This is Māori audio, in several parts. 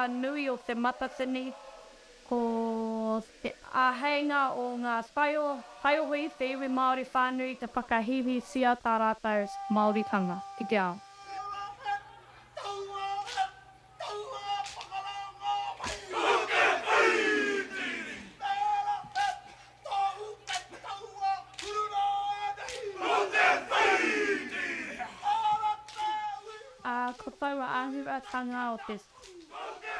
nui o te matatini ko te āheinga o ngā whaiohui te iwi Māori whānui te whakahiwi sia tā rātou Māoritanga. Ike ao. Ko taua āhuatanga o te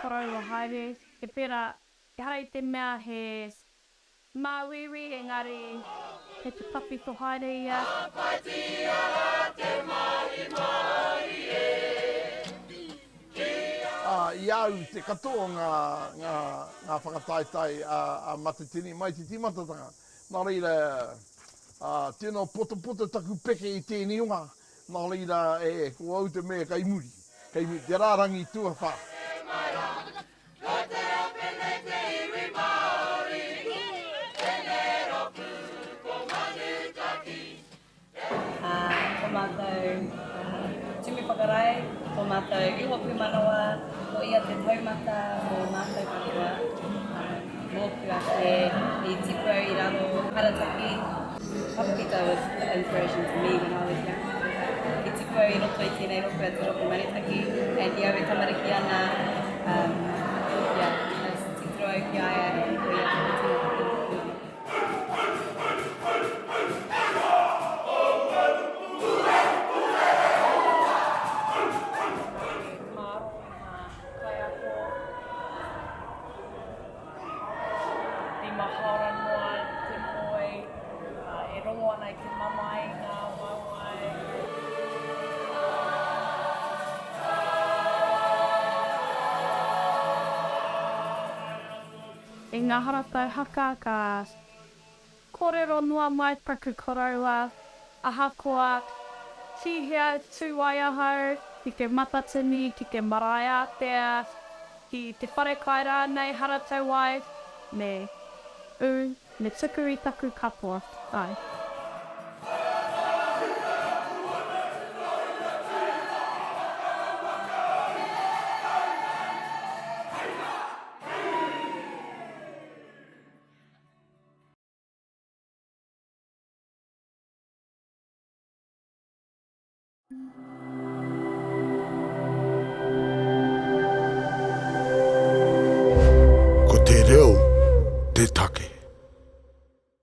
korau o haere, ke pera, he haere te mea he māwiri, engari he te tapito haere ia. I au te katoa ngā whakataetai a matatini mai te timatatanga. Nā reira, tēnā poto taku peke i tēni unga. Nā reira, ko au te mea kai muri. Te rārangi tua whā. Ko mātou tumi whakarai, ko mātou iho pūmanawa, ko ia te taumata o mātou pātua. Mōku ake i tipu au I raro harataki. Papakita was the inspiration to me when I was young. I tipu au I roto I tēnei roku atu roku maritaki, and I awe tamariki ana, as titro au ki aia e ko ia te tūna. I ngā haratau haka ka kōrero noa mai paku koraua, ahakoa, tihea tū waiahau, ki te matatini, ki te marae ātea, ki te whare kai rānei haratau wai, me tuku I taku katoa. Ai.